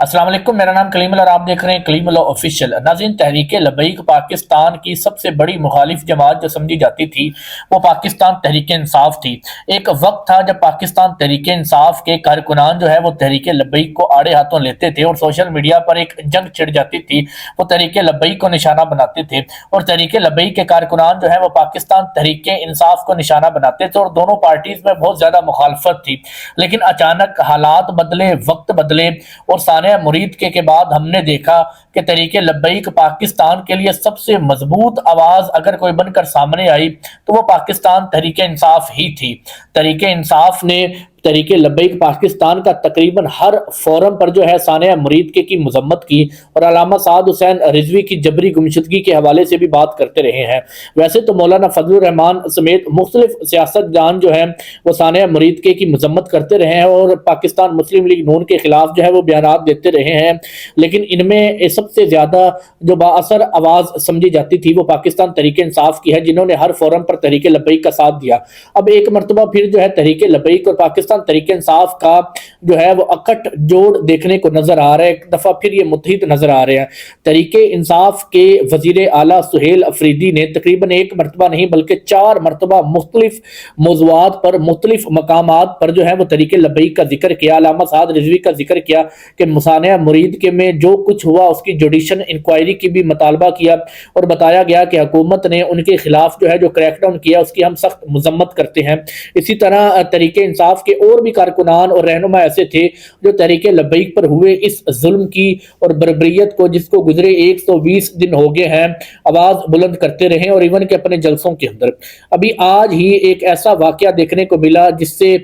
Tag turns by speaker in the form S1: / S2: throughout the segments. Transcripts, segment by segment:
S1: السلام علیکم، میرا نام کلیم اللہ اور آپ دیکھ رہے ہیں کلیم اللہ آفیشیل۔ ناظرین، تحریک لبیک پاکستان کی سب سے بڑی مخالف جماعت جو سمجھی جاتی تھی وہ پاکستان تحریک انصاف تھی۔ ایک وقت تھا جب پاکستان تحریک انصاف کے کارکنان جو ہے وہ تحریک لبیک کو آڑے ہاتھوں لیتے تھے اور سوشل میڈیا پر ایک جنگ چھڑ جاتی تھی، وہ تحریک لبیک کو نشانہ بناتے تھے اور تحریک لبیک کے کارکنان جو ہے وہ پاکستان تحریک انصاف کو نشانہ بناتے تھے اور دونوں پارٹیز میں بہت زیادہ مخالفت تھی۔ لیکن اچانک حالات بدلے، وقت بدلے اور ثانیہ مرید کے بعد ہم نے دیکھا کہ تحریک لبیک پاکستان کے لیے سب سے مضبوط آواز اگر کوئی بن کر سامنے آئی تو وہ پاکستان تحریک انصاف ہی تھی۔ تحریک انصاف نے تحریک لبیک پاکستان کا تقریباً ہر فورم پر جو ہے ثانیہ مرید کی مذمت کی اور علامہ سعد حسین رضوی کی جبری گمشدگی کے حوالے سے بھی بات کرتے رہے ہیں۔ ویسے تو مولانا فضل الرحمان سمیت مختلف سیاست دان جو ہیں وہ ثانیہ مرید کی مذمت کرتے رہے ہیں اور پاکستان مسلم لیگ نون کے خلاف جو ہے وہ بیانات دیتے رہے ہیں، لیکن ان میں سب سے زیادہ جو با اثر آواز سمجھی جاتی تھی وہ پاکستان تحریک انصاف کی ہے، جنہوں نے ہر فورم پر تحریک لبیک کا ساتھ دیا۔ اب ایک مرتبہ پھر جو ہے تحریک لبیک اور پاکستان تحریک انصاف کا جو ہے وہ اکٹ جوڑ دیکھنے کو نظر آ رہا ہے، ایک دفعہ پھر یہ متحد نظر آ رہے ہیں۔ تحریک انصاف کے وزیر اعلیٰ سہیل افریدی نے تقریباً ایک مرتبہ نہیں بلکہ 4 مرتبہ مختلف موضوعات پر مختلف مقامات پر جو ہے وہ تحریک لبیک کا ذکر کیا، علامہ سعد رضوی کا ذکر کیا کہ ثانیہ مرید کے میں جو کچھ ہوا اس کی جوڈیشل انکوائری کی بھی مطالبہ کیا اور بتایا گیا کہ حکومت نے ان کے خلاف جو ہے جو کریک ڈاؤن کیا اس کی ہم سخت مذمت کرتے ہیں۔ اسی طرح تحریک انصاف کے اور بھی کارکنان اور رہنما ایسے تھے جو تحریک لبیک پر ہوئے اس ظلم کی اور بربریت کو، جس کو گزرے 120 دن ہو گئے ہیں، آواز بلند کرتے رہے اور ایون کہ اپنے جلسوں کے اندر ابھی آج ہی ایک ایسا واقعہ دیکھنے کو ملا جس سے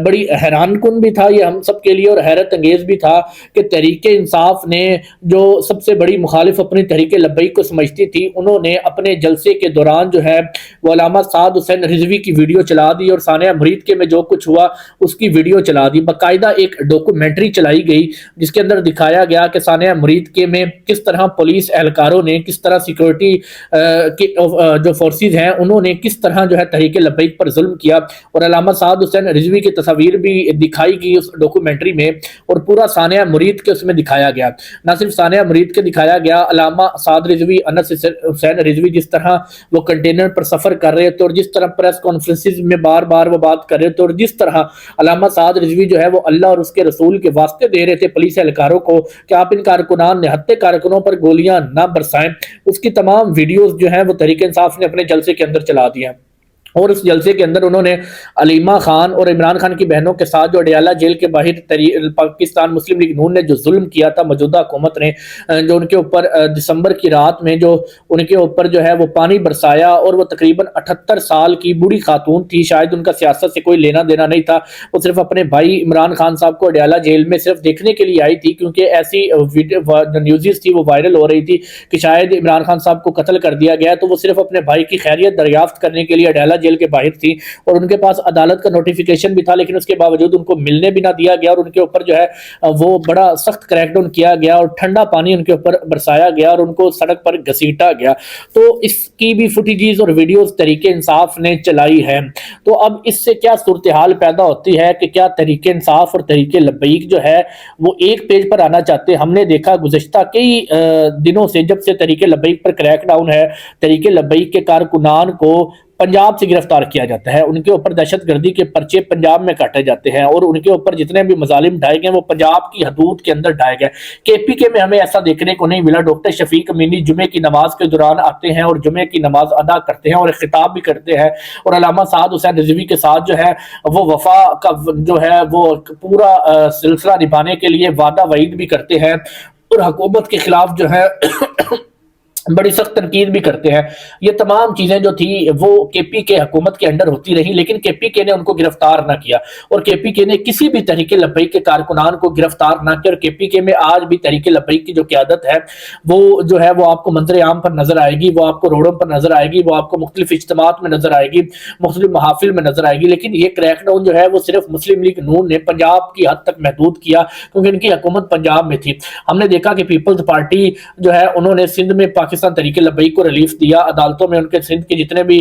S1: بڑی حیران کن بھی تھا یہ ہم سب کے لیے اور حیرت انگیز بھی تھا کہ تحریک انصاف نے جو سب سے بڑی مخالف اپنی تحریک لبیک کو سمجھتی تھی، انہوں نے اپنے جلسے کے دوران جو ہے وہ علامہ سعد حسین رضوی کی ویڈیو چلا دی اور ثانیہ مرید کے میں جو کچھ ہوا اس کی ویڈیو چلا دی۔ باقاعدہ ایک ڈاکومنٹری چلائی گئی جس کے اندر دکھایا گیا کہ ثانیہ مرید کے میں کس طرح پولیس اہلکاروں نے، کس طرح سیکورٹی کے جو فورسز ہیں انہوں نے کس طرح جو ہے تحریک لبیک پر ظلم کیا اور علامہ سعد حسین رضوی کی تصاویر بھی دکھائی گئی اس ڈاکومنٹری میں اور پورا ثانیہ مرید کے اس میں دکھایا گیا۔ نہ صرف ثانیہ مرید کے دکھایا گیا، علامہ سعد رضوی، انس حسین رضوی جس طرح وہ کنٹینر پر سفر کر رہے تھے اور جس طرح پریس کانفرنسز میں بار بار وہ بات کر رہے تھے اور جس طرح علامہ سعد رضوی جو ہے وہ اللہ اور اس کے رسول کے واسطے دے رہے تھے پولیس اہلکاروں کو کہ آپ ان کارکنان نہتے کارکنوں پر گولیاں نہ برسائیں، اس کی تمام ویڈیوز جو ہیں وہ تحریک انصاف نے اپنے جلسے کے اندر چلا دیا اور اس جلسے کے اندر انہوں نے علیمہ خان اور عمران خان کی بہنوں کے ساتھ جو اڈیالہ جیل کے باہر پاکستان مسلم لیگ نون نے جو ظلم کیا تھا موجودہ حکومت نے، جو ان کے اوپر دسمبر کی رات میں جو ان کے اوپر جو ہے وہ پانی برسایا اور وہ تقریباً 78 سال کی بوڑھی خاتون تھی، شاید ان کا سیاست سے کوئی لینا دینا نہیں تھا، وہ صرف اپنے بھائی عمران خان صاحب کو اڈیالہ جیل میں صرف دیکھنے کے لیے آئی تھی کیونکہ ایسی نیوزز تھی وہ وائرل ہو رہی تھی کہ شاید عمران خان صاحب کو قتل کر دیا گیا، تو وہ صرف اپنے بھائی کی خیریت دریافت کرنے کے لیے اڈیالہ جیل کے باہر تھی اور ان کے پاس عدالت کا نوٹیفیکیشن بھی تھا، لیکن اس کے باوجود ان کو ملنے بھی نہ دیا گیا اور ان کے اوپر جو ہے وہ بڑا سخت کریک ڈاؤن کیا گیا اور ٹھنڈا پانی ان کے اوپر برسایا گیا اور ان کو سڑک پر گھسیٹا گیا۔ تو اس کی بھی فوٹیجز اور ویڈیوز تحریک انصاف نے چلائی ہے۔ تو اب اس سے کیا صورتحال پیدا ہوتی ہے کہ کیا تحریک انصاف اور تحریک لبیک جو ہے وہ ایک پیج پر آنا چاہتے ہیں؟ ہم نے دیکھا گزشتہ کئی دنوں سے جب سے تحریک لبیک پر کریک ڈاؤن ہے، تحریک لبیک کے کارکنان کو پنجاب سے گرفتار کیا جاتا ہے، ان کے اوپر دہشت گردی کے پرچے پنجاب میں کاٹے جاتے ہیں اور ان کے اوپر جتنے بھی مظالم ڈھائے گئے وہ پنجاب کی حدود کے اندر ڈھائے گئے۔ کے پی کے میں ہمیں ایسا دیکھنے کو نہیں ملا۔ ڈاکٹر شفیق امینی جمعے کی نماز کے دوران آتے ہیں اور جمعے کی نماز ادا کرتے ہیں اور ایک خطاب بھی کرتے ہیں اور علامہ سعد حسین رضوی کے ساتھ جو ہے وہ وفا کا جو ہے وہ پورا سلسلہ نبھانے کے لیے وعدہ وعید بھی کرتے ہیں اور حکومت کے خلاف جو ہے بڑی سخت تنقید بھی کرتے ہیں۔ یہ تمام چیزیں جو تھی وہ کے پی کے حکومت کے انڈر ہوتی رہی، لیکن کے پی کے نے ان کو گرفتار نہ کیا اور کے پی کے نے کسی بھی تحریک لبیک کے کارکنان کو گرفتار نہ کیا اور کے پی کے میں آج بھی تحریک لبیک کی جو قیادت ہے وہ جو ہے وہ آپ کو منظر عام پر نظر آئے گی، وہ آپ کو روڈوں پر نظر آئے گی، وہ آپ کو مختلف اجتماعات میں نظر آئے گی، مختلف محافل میں نظر آئے گی، لیکن یہ کریک ڈاؤن جو ہے وہ صرف مسلم لیگ نون نے پنجاب کی حد تک محدود کیا کیونکہ ان کی حکومت پنجاب میں تھی۔ ہم نے دیکھا کہ پیپلز پارٹی جو ہے انہوں نے سندھ میں پاکستان تحریک لبیک کو ریلیف دیا، عدالتوں میں ان کے سندھ کے جتنے بھی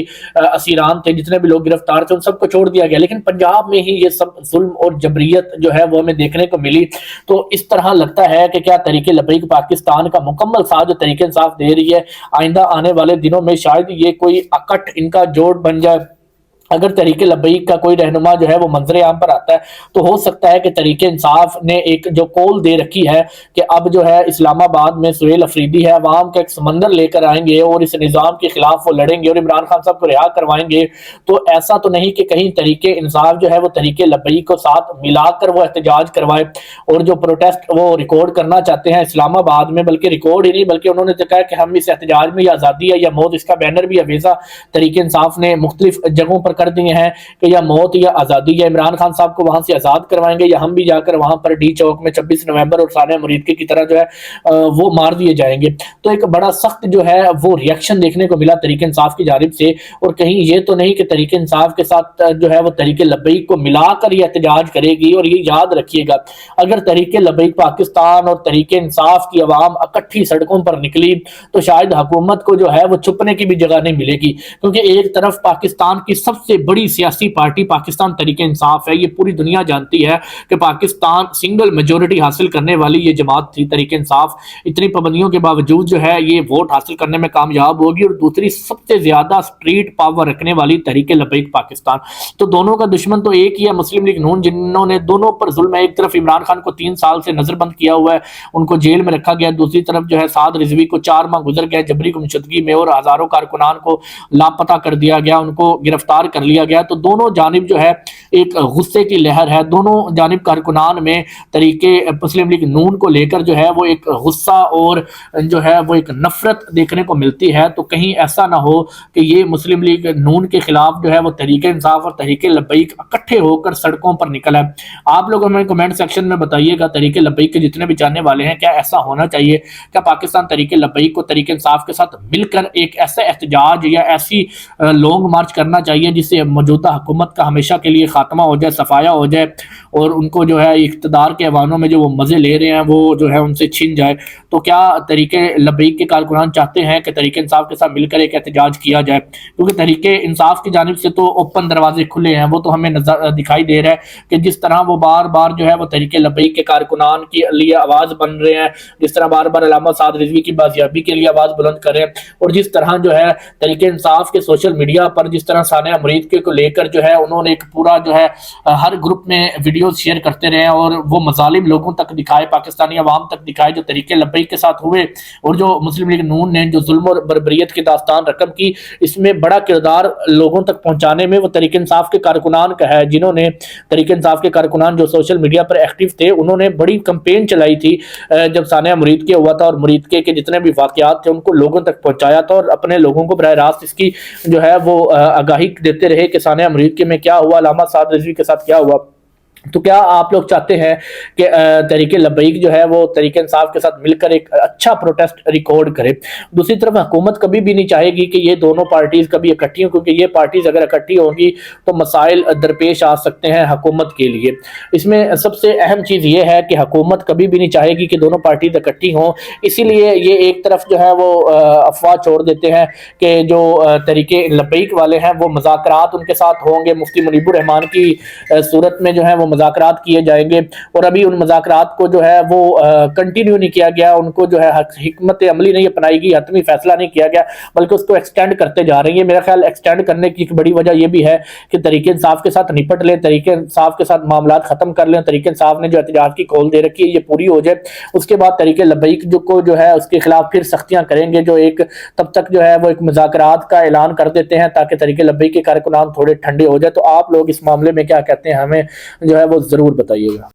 S1: اسیران تھے، جتنے بھی لوگ گرفتار تھے، ان سب کو چھوڑ دیا گیا، لیکن پنجاب میں ہی یہ سب ظلم اور جبریت جو ہے وہ ہمیں دیکھنے کو ملی۔ تو اس طرح لگتا ہے کہ کیا تحریک لبیک پاکستان کا مکمل ساتھ جو تحریک انصاف دے رہی ہے، آئندہ آنے والے دنوں میں شاید یہ کوئی اکٹ ان کا جوڑ بن جائے۔ اگر تحریک لبیک کا کوئی رہنما جو ہے وہ منظر عام پر آتا ہے تو ہو سکتا ہے کہ تحریک انصاف نے ایک جو کول دے رکھی ہے کہ اب جو ہے اسلام آباد میں سہیل افریدی ہے، عوام کا ایک سمندر لے کر آئیں گے اور اس نظام کے خلاف وہ لڑیں گے اور عمران خان صاحب کو رہا کروائیں گے۔ تو ایسا تو نہیں کہ کہیں تحریک انصاف جو ہے وہ تحریک لبیک کو ساتھ ملا کر وہ احتجاج کروائے، اور جو پروٹیسٹ وہ ریکارڈ کرنا چاہتے ہیں اسلام آباد میں، بلکہ ریکارڈ ہی نہیں بلکہ انہوں نے کہا کہ ہم اس احتجاج میں یا آزادی ہے یا موت، اس کا بینر بھی اویزا تحریک انصاف نے مختلف جگہوں پر کر دیے ہیں کہ یا موت یا آزادی، یا عمران خان صاحب کو وہاں سے آزاد کروائیں گے یا ہم بھی جا کر وہاں پر ڈی چوک میں 26 نومبر اور ثانیہ مرید کی طرح جو ہے وہ مار دیے جائیں گے۔ تو ایک بڑا سخت جو ہے وہ ریاکشن دیکھنے کو ملا تحریک انصاف کی جانب سے، اور کہیں یہ تو نہیں کہ تحریک انصاف کے ساتھ جو ہے وہ تحریک لبیک کو ملا کر یہ احتجاج کرے گی۔ اور یہ یاد رکھیے گا، اگر تحریک لبیک پاکستان اور تحریک انصاف کی عوام اکٹھی سڑکوں پر نکلی تو شاید حکومت کو جو ہے وہ چھپنے کی بھی جگہ نہیں ملے گی، کیونکہ ایک طرف پاکستان کی سب سے بڑی سیاسی پارٹی پاکستان تحریک انصاف ہے، یہ پوری دنیا جانتی ہے کہ پاکستان سنگل میجورٹی حاصل کرنے والی یہ جماعت تھی تحریک انصاف، اتنی پابندیوں کے باوجود جو ہے یہ ووٹ حاصل کرنے میں کامیاب ہوگی، اور دوسری سب سے زیادہ اسٹریٹ پاور رکھنے والی تحریک لبیک پاکستان۔ تو دونوں کا دشمن تو ایک ہی ہے، مسلم لیگ نون، جنہوں نے دونوں پر ظلم ہے۔ ایک طرف عمران خان کو 3 سال سے نظر بند کیا ہوا ہے، ان کو جیل میں رکھا گیا، دوسری طرف جو ہے سعد رضوی کو 4 ماہ گزر گئے جبری گمشدگی میں، اور ہزاروں کارکنان کو لاپتہ کر دیا گیا، ان کو گرفتار کر لیا گیا۔ تو دونوں جانب جو ہے ایک غصے کی لہر ہے، دونوں جانب کارکنان میں تحریک مسلم لیگ نون کو لے کر جو ہے وہ ایک غصہ اور جو ہے وہ ایک نفرت دیکھنے کو ملتی ہے۔ تو کہیں ایسا نہ ہو کہ یہ مسلم لیگ نون کے خلاف جو ہے وہ تحریک انصاف اور تحریک لبیک اکٹھے ہو کر سڑکوں پر نکل ہے۔ آپ لوگ ہمیں کمنٹ سیکشن میں بتائیے گا، تحریک لبیک کے جتنے بھی جاننے والے ہیں، کیا ایسا ہونا چاہیے؟ کیا پاکستان تحریک لبیک کو تحریک انصاف کے ساتھ مل کر ایک ایسا احتجاج یا ایسی لانگ مارچ کرنا چاہیے جس سے موجودہ حکومت کا ہمیشہ کے لیے خاتمہ ہو جائے، صفایا ہو جائے، اور ان کو جو ہے اقتدار کے ایوانوں میں جو وہ مزے لے رہے ہیں وہ جو ہے ان سے چھن جائے؟ تو کیا تحریک لبیک کے کارکنان چاہتے ہیں کہ تحریک انصاف کے ساتھ مل کر ایک احتجاج کیا جائے؟ کیونکہ تحریک انصاف کی جانب سے تو اوپن دروازے کھلے ہیں، وہ تو ہمیں دکھائی دے رہا ہے کہ جس طرح وہ بار بار جو ہے وہ تحریک لبیک کے کارکنان کے لیے آواز بن رہے ہیں، جس طرح بار بار علامہ سعد رضوی کی بازیابی کے لیے آواز بلند کر رہے ہیں، اور جس طرح جو ہے تحریک انصاف کے سوشل میڈیا پر جس طرح ثانیہ مرید کے کو لے کر جو ہے انہوں نے ایک پورا جو ہے ہر گروپ میں ویڈیوز شیئر کرتے رہے اور وہ مظالم لوگوں تک دکھائے، پاکستانی عوام تک دکھائے جو تحریک لبیک کے ساتھ ہوئے، اور جو مسلم لیگ نون نے جو ظلم اور بربریت کی داستان رقم کی، اس میں بڑا کردار لوگوں تک پہنچانے میں وہ تحریک انصاف کے کارکنان کا ہے، جنہوں نے تحریک انصاف کے کارکنان جو سوشل میڈیا پر ایکٹیو تھے، انہوں نے بڑی کمپین چلائی تھی جب ثانیہ مرید کے ہوا تھا، اور مرید کے جتنے بھی واقعات تھے ان کو لوگوں تک پہنچایا تھا، اور اپنے لوگوں کو براہ راست اس کی جو ہے وہ آگاہی دیتے رہے کہ ثانیہ مرید کے میں کیا ہوا، علامہ سعد رضوی کے ساتھ کیا ہوا۔ تو کیا آپ لوگ چاہتے ہیں کہ تحریک لبیک جو ہے وہ تحریک انصاف کے ساتھ مل کر ایک اچھا پروٹیسٹ ریکارڈ کرے؟ دوسری طرف حکومت کبھی بھی نہیں چاہے گی کہ یہ دونوں پارٹیز کبھی اکٹھی ہوں، کیونکہ یہ پارٹیز اگر اکٹھی ہوں گی تو مسائل درپیش آ سکتے ہیں حکومت کے لیے۔ اس میں سب سے اہم چیز یہ ہے کہ حکومت کبھی بھی نہیں چاہے گی کہ دونوں پارٹیز اکٹھی ہوں، اسی لیے یہ ایک طرف جو ہے وہ افواہ چھوڑ دیتے ہیں کہ جو تحریک لبیک والے ہیں وہ مذاکرات ان کے ساتھ ہوں گے، مفتی منیب الرحمان کی صورت میں جو ہے وہ مذاکرات کیے جائیں گے، اور ابھی ان مذاکرات کو جو ہے وہ کنٹینیو نہیں کیا گیا، ان کو جو ہے حکمت عملی نہیں اپنائی گئی، حتمی فیصلہ نہیں کیا گیا، بلکہ اس کو ایکسٹینڈ کرتے جا رہی ہیں۔ میرا خیال ایکسٹینڈ کرنے کی ایک بڑی وجہ یہ بھی ہے کہ تحریک انصاف کے ساتھ نپٹ لیں، تحریک انصاف کے ساتھ معاملات ختم کر لیں، تحریک انصاف نے جو احتجاج کی کال دے رکھی ہے یہ پوری ہو جائے، اس کے بعد تحریک لبیک جو ہے اس کے خلاف پھر سختیاں کریں گے، جو ایک تب تک جو ہے وہ ایک مذاکرات کا اعلان کر دیتے ہیں تاکہ تحریک لبیک کے کارکنان تھوڑے ٹھنڈے ہو جائے۔ تو آپ لوگ اس معاملے میں کیا کہتے ہیں، ہمیں جو ہے وہ ضرور بتائیے گا۔